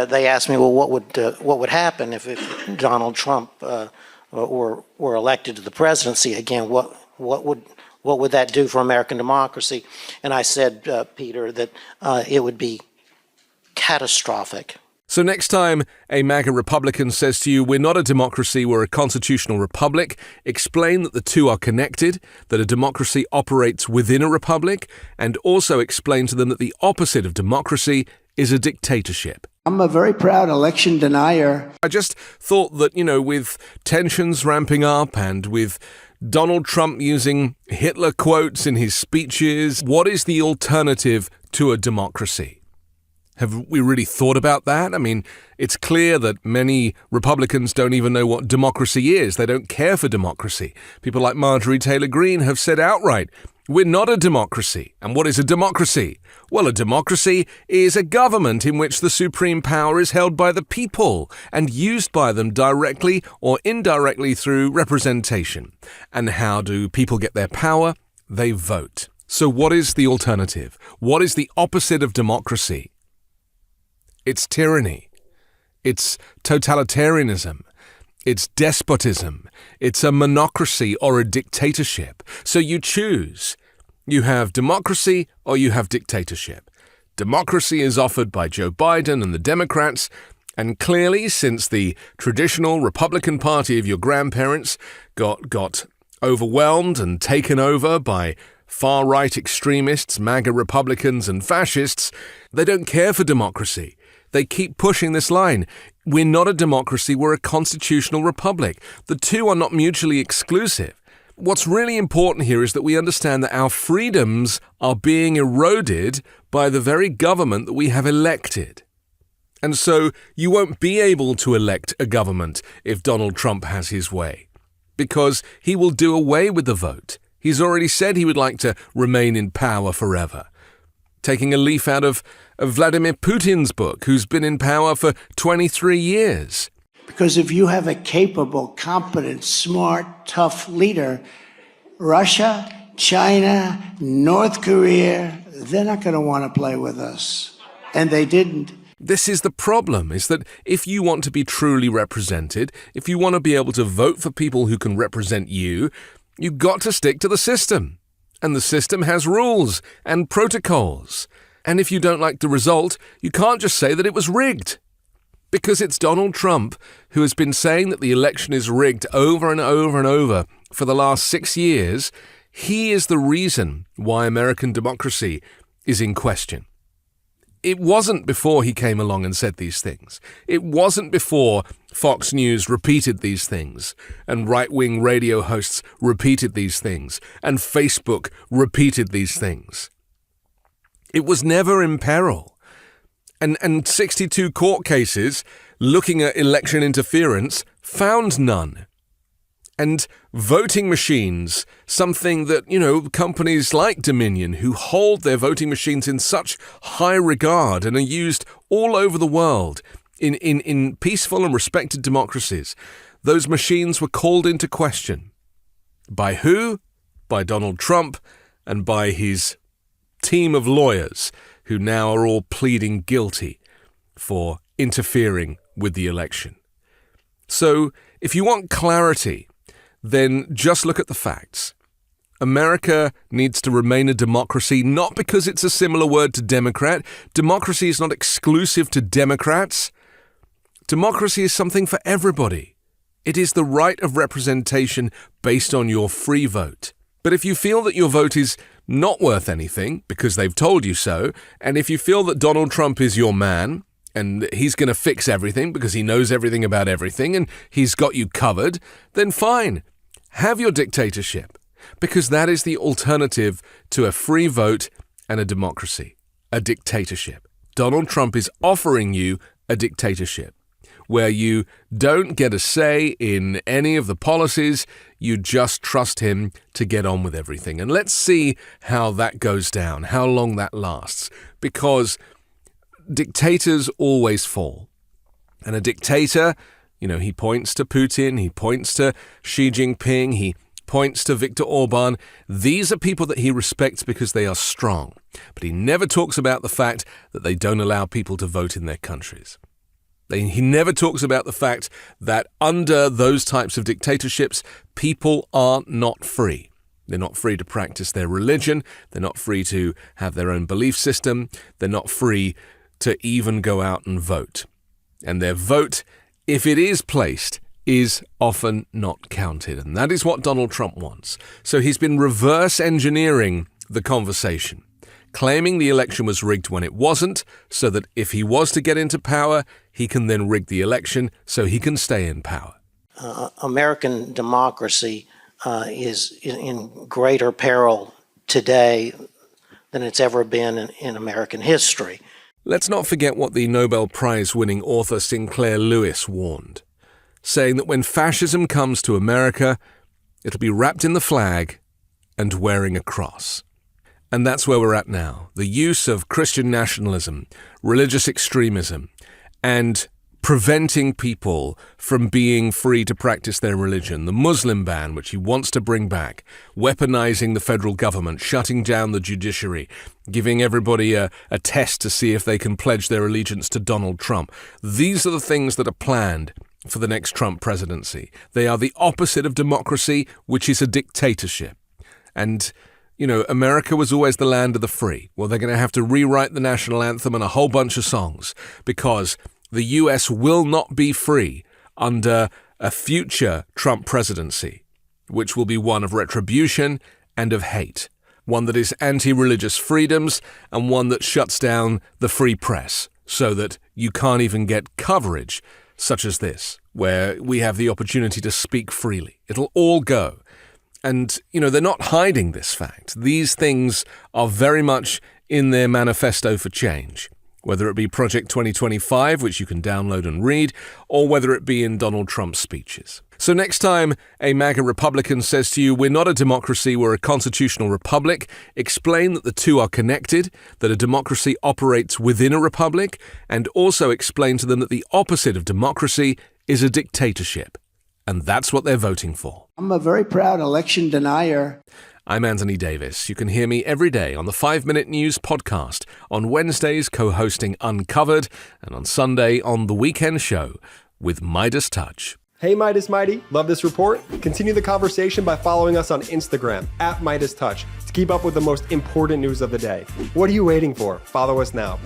they asked me, well, what would happen if Donald Trump were elected to the presidency again? What would that do for American democracy? And I said, Peter, that it would be catastrophic. So next time a MAGA Republican says to you, we're not a democracy, we're a constitutional republic, explain that the two are connected, that a democracy operates within a republic, and also explain to them that the opposite of democracy is a dictatorship. I'm a very proud election denier. I just thought that, with tensions ramping up and with Donald Trump using Hitler quotes in his speeches, what is the alternative to a democracy? Have we really thought about that? I mean, it's clear that many Republicans don't even know what democracy is. They don't care for democracy. People like Marjorie Taylor Greene have said outright, we're not a democracy. And what is a democracy? Well, a democracy is a government in which the supreme power is held by the people and used by them directly or indirectly through representation. And how do people get their power? They vote. So what is the alternative? What is the opposite of democracy? It's tyranny. It's totalitarianism. It's despotism. It's a monocracy or a dictatorship. So you choose. You have democracy or you have dictatorship. Democracy is offered by Joe Biden and the Democrats, and clearly since the traditional Republican Party of your grandparents got overwhelmed and taken over by far-right extremists, MAGA Republicans and fascists, they don't care for democracy. They keep pushing this line. We're not a democracy, we're a constitutional republic. The two are not mutually exclusive. What's really important here is that we understand that our freedoms are being eroded by the very government that we have elected. And so you won't be able to elect a government if Donald Trump has his way, because he will do away with the vote. He's already said he would like to remain in power forever. Taking a leaf out of Vladimir Putin's book, who's been in power for 23 years. Because if you have a capable, competent, smart, tough leader, Russia, China, North Korea, they're not going to want to play with us. And they didn't. This is the problem, is that if you want to be truly represented, if you want to be able to vote for people who can represent you, you've got to stick to the system. And the system has rules and protocols. And if you don't like the result, you can't just say that it was rigged. Because it's Donald Trump who has been saying that the election is rigged over and over and over for the last 6 years. He is the reason why American democracy is in question. It wasn't before he came along and said these things. It wasn't before Fox News repeated these things, and right-wing radio hosts repeated these things, and Facebook repeated these things. It was never in peril. And 62 court cases looking at election interference found none. And voting machines, something that, companies like Dominion, who hold their voting machines in such high regard and are used all over the world in peaceful and respected democracies, those machines were called into question. By who? By Donald Trump and by his team of lawyers who now are all pleading guilty for interfering with the election. So, if you want clarity, then just look at the facts. America needs to remain a democracy, not because it's a similar word to Democrat. Democracy is not exclusive to Democrats. Democracy is something for everybody. It is the right of representation based on your free vote. But if you feel that your vote is not worth anything because they've told you so, and if you feel that Donald Trump is your man, and he's going to fix everything because he knows everything about everything and he's got you covered, then fine. Have your dictatorship, because that is the alternative to a free vote and a democracy, a dictatorship. Donald Trump is offering you a dictatorship where you don't get a say in any of the policies, you just trust him to get on with everything. And let's see how that goes down, how long that lasts, because dictators always fall. And a dictator, he points to Putin, he points to Xi Jinping, he points to Viktor Orban. These are people that he respects because they are strong. But he never talks about the fact that they don't allow people to vote in their countries. He never talks about the fact that under those types of dictatorships, people are not free. They're not free to practice their religion. They're not free to have their own belief system. They're not free to even go out and vote. And their vote, if it is placed, is often not counted. And that is what Donald Trump wants. So he's been reverse engineering the conversation, claiming the election was rigged when it wasn't, so that if he was to get into power, he can then rig the election so he can stay in power. American democracy is in greater peril today than it's ever been in American history. Let's not forget what the Nobel Prize-winning author Sinclair Lewis warned, saying that when fascism comes to America, it'll be wrapped in the flag and wearing a cross. And that's where we're at now. The use of Christian nationalism, religious extremism, and preventing people from being free to practice their religion. The Muslim ban, which he wants to bring back, weaponizing the federal government, shutting down the judiciary, giving everybody a test to see if they can pledge their allegiance to Donald Trump. These are the things that are planned for the next Trump presidency. They are the opposite of democracy, which is a dictatorship. And America was always the land of the free. Well, they're going to have to rewrite the national anthem and a whole bunch of songs, because the U.S. will not be free under a future Trump presidency, which will be one of retribution and of hate, one that is anti-religious freedoms and one that shuts down the free press so that you can't even get coverage such as this, where we have the opportunity to speak freely. It'll all go. And, they're not hiding this fact. These things are very much in their manifesto for change, whether it be Project 2025, which you can download and read, or whether it be in Donald Trump's speeches. So next time a MAGA Republican says to you, we're not a democracy, we're a constitutional republic, explain that the two are connected, that a democracy operates within a republic, and also explain to them that the opposite of democracy is a dictatorship. And that's what they're voting for. I'm a very proud election denier. I'm Anthony Davis. You can hear me every day on the 5-Minute News podcast, on Wednesdays co-hosting Uncovered, and on Sunday on The Weekend Show with MeidasTouch. Hey Meidas Mighty, love this report? Continue the conversation by following us on Instagram @MeidasTouch to keep up with the most important news of the day. What are you waiting for? Follow us now.